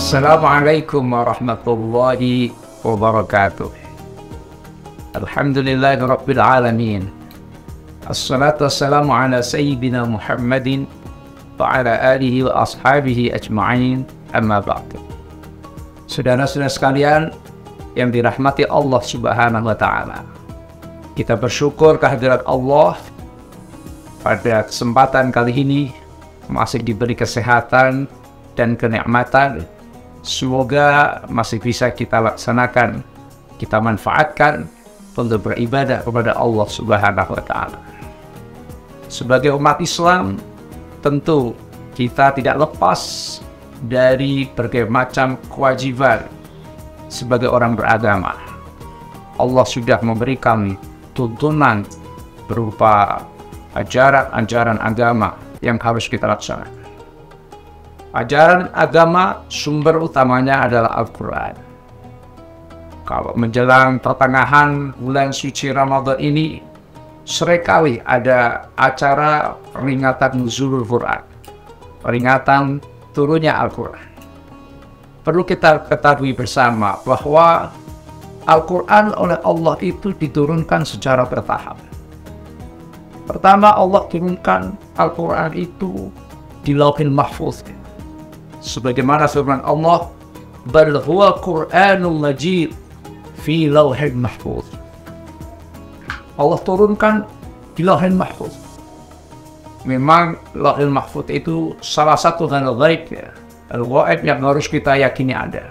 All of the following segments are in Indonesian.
Assalamualaikum warahmatullahi wabarakatuh. Alhamdulillahi rabbil alamin. Assalatu wassalamu ala sayyidina Muhammadin wa ala alihi wa ashabihi ajma'in, amma ba'du. Saudara-saudara sekalian yang dirahmati Allah Subhanahu wa ta'ala, kita bersyukur kehadirat Allah pada kesempatan kali ini masih diberi kesehatan dan kenikmatan. Semoga masih bisa kita laksanakan, kita manfaatkan untuk beribadah kepada Allah Subhanahu wa ta'ala. Sebagai umat Islam, tentu kita tidak lepas dari berbagai macam kewajiban sebagai orang beragama. Allah sudah memberikan tuntunan berupa ajaran-ajaran agama yang harus kita laksanakan. Ajaran agama sumber utamanya adalah Al-Quran. Kalau menjelang pertengahan bulan suci Ramadan ini, seringkali ada acara peringatan nuzulul Quran, peringatan turunnya Al-Quran. Perlu kita ketahui bersama bahwa Al-Quran oleh Allah itu diturunkan secara bertahap. Pertama, Allah turunkan Al-Quran itu di Lauhil Mahfuz. Sebagaimana firman Allah, bal huwa Qur'anul Majid fi Lauhil Mahfuz. Allah turunkan di Lauhil Mahfuz. Memang Lauhil Mahfuz itu salah satu hal gaib, ya, al-gaib yang harus kita yakini ada.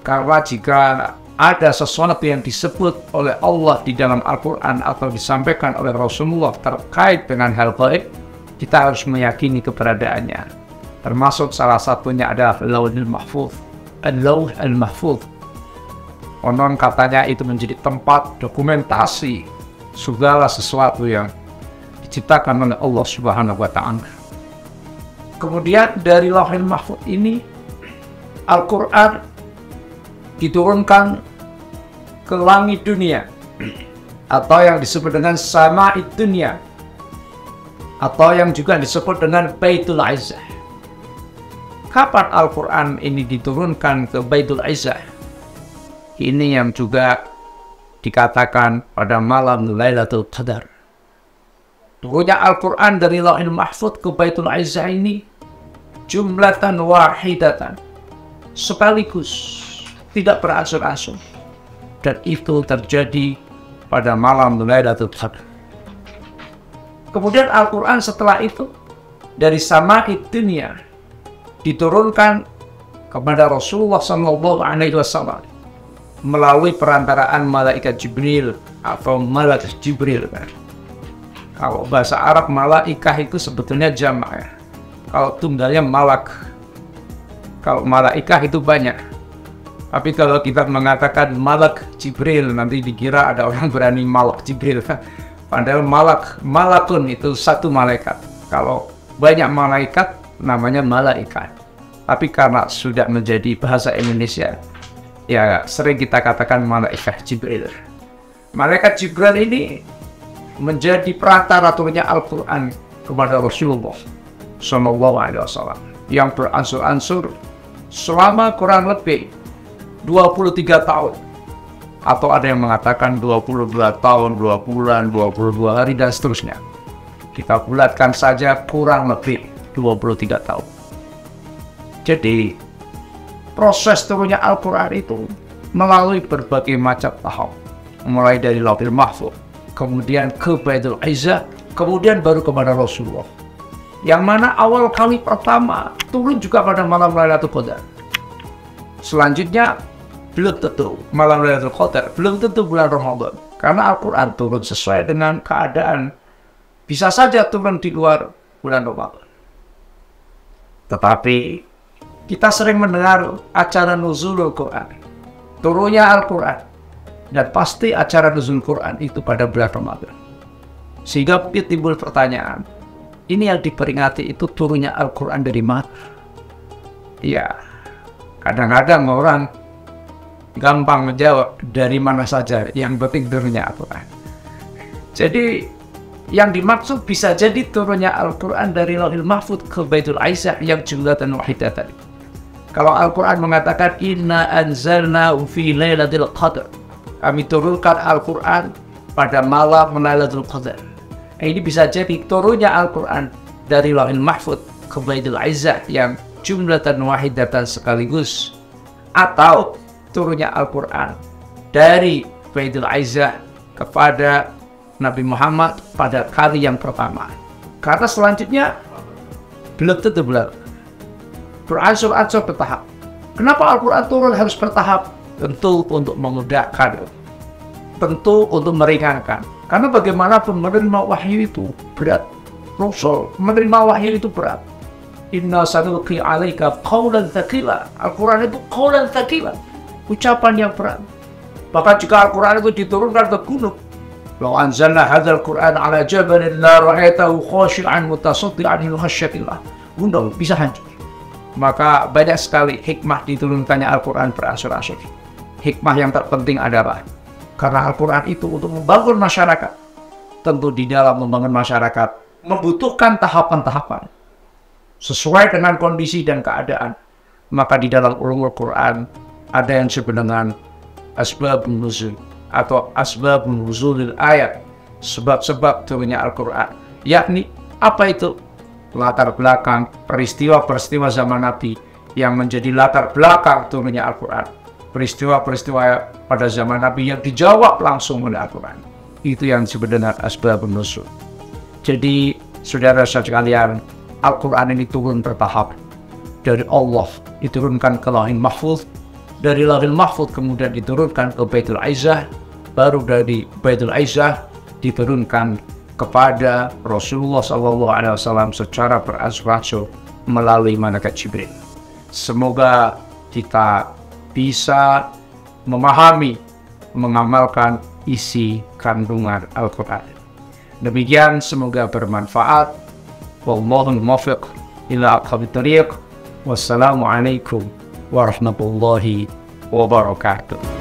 Karena jika ada sesuatu yang disebut oleh Allah di dalam Al-Quran atau disampaikan oleh Rasulullah terkait dengan hal gaib, kita harus meyakini keberadaannya. Termasuk salah satunya adalah Lauhil Mahfuz. Al-Lauh al-Mahfuz. Konon katanya itu menjadi tempat dokumentasi segala sesuatu yang diciptakan oleh Allah Subhanahu wa ta'ala. Kemudian dari Lauhil Mahfuz ini, Al-Quran diturunkan ke langit dunia, atau yang disebut dengan Sama'id Dunya, atau yang juga disebut dengan Baitul Izzah. Kapan Al-Quran ini diturunkan ke Baitul Izzah? Ini yang juga dikatakan pada malam Lailatul Qadar. Turunnya Al-Quran dari Lauhil Mahfuz ke Baitul Izzah ini jumlatan wahidatan, sekaligus, tidak beransur-ansur. Dan itu terjadi pada malam Lailatul Qadar. Kemudian Al-Quran setelah itu dari Sama'id Dunya diturunkan kepada Rasulullah SAW melalui perantaraan malaikat Jibril atau malaikat Jibril. Kalau bahasa Arab malaikah itu sebetulnya jamak, ya. Kalau tunggalnya malak. Kalau malaikah itu banyak. Tapi kalau kita mengatakan malak Jibril, nanti dikira ada orang berani malak Jibril. Padahal malakun itu satu malaikat. Kalau banyak malaikat namanya malaikat. Tapi karena sudah menjadi bahasa Indonesia, ya sering kita katakan malaikat Jibril. Malaikat Jibril ini menjadi perantara turunnya Al-Quran kepada Rasulullah SAW yang beransur-ansur selama kurang lebih 23 tahun. Atau ada yang mengatakan 22 tahun, 2 bulan, 22 hari, dan seterusnya. Kita bulatkan saja kurang lebih 23 tahun. Jadi, proses turunnya Al-Quran itu melalui berbagai macam tahap. Mulai dari Lauhil Mahfuz, kemudian ke Baitul Izzah, kemudian baru kepada Rasulullah. Yang mana awal kali pertama turun juga pada malam Lailatul Qadar. Selanjutnya, belum tentu malam Lailatul Qadar, belum tentu bulan Ramadan. Karena Al-Quran turun sesuai dengan keadaan. Bisa saja turun di luar bulan Ramadan. Tetapi kita sering mendengar acara nuzulul Quran, turunnya Al-Quran, dan pasti acara nuzul Quran itu pada bulan Ramadan. Sehingga timbul pertanyaan, ini yang diperingati itu turunnya Al-Quran dari mana? Ya, kadang-kadang orang gampang menjawab dari mana saja, yang penting turunnya Al-Quran. Jadi yang dimaksud bisa jadi turunnya Al-Quran dari Lauhil Mahfuz ke Baitul Izzah yang jumlatan wahidah tadi. Kalau Al-Quran mengatakan inna anzalna fi lailatul qadar, kami turunkan Al-Quran pada malam Lailatul Qadar. Ini bisa jadi turunnya Al-Quran dari Lauhul Mahfuz ke Baitul Izzah yang jumlatan wahidatan sekaligus, atau turunnya Al-Quran dari Baitul Izzah kepada Nabi Muhammad pada kali yang pertama. Karena selanjutnya belum tentu benar. Beransur-ansur bertahap. Kenapa Al-Quran turun harus bertahap? Tentu untuk memudahkan, tentu untuk meringankan. Karena bagaimanapun menerima wahyu itu berat. Rasul menerima wahyu itu berat. Inna sanulqi 'alaika qawlan tsaqila. Al-Quran itu qawlan tsaqila, ucapan yang berat. Bahkan jika Al-Quran itu diturunkan ke gunung, law anzalna hadzal Qur'an 'ala jabalin la ra'aitahu khashi'an mutasaddian min khasyatillah. Gunung bisa hancur. Maka banyak sekali hikmah diturunkannya Al-Quran beransur-ansur. Hikmah yang terpenting adalah karena Al-Quran itu untuk membangun masyarakat. Tentu di dalam membangun masyarakat membutuhkan tahapan-tahapan sesuai dengan kondisi dan keadaan. Maka di dalam ulumul Quran ada yang disebut dengan asbabun nuzul atau asbabun nuzulil ayat, sebab-sebab turunnya Al-Quran. Yakni apa itu? Latar belakang peristiwa-peristiwa zaman Nabi yang menjadi latar belakang turunnya Al-Quran. Peristiwa-peristiwa pada zaman Nabi yang dijawab langsung oleh Al-Quran. Itu yang disebut dengan asbabun nuzul. Jadi, saudara-saudara sekalian, Al-Quran ini turun bertahap. Dari Allah diturunkan ke Lauhul Mahfuz, dari Lauhul Mahfuz kemudian diturunkan ke Baitul Izzah, baru dari Baitul Izzah diturunkan kepada Rasulullah SAW secara beransur-ansur melalui malaikat Jibril. Semoga kita bisa memahami, mengamalkan isi kandungan Al-Quran. Demikian, semoga bermanfaat. Wallahul muwaffiq ila aqwamit thoriq. Wassalamualaikum warahmatullahi wabarakatuh.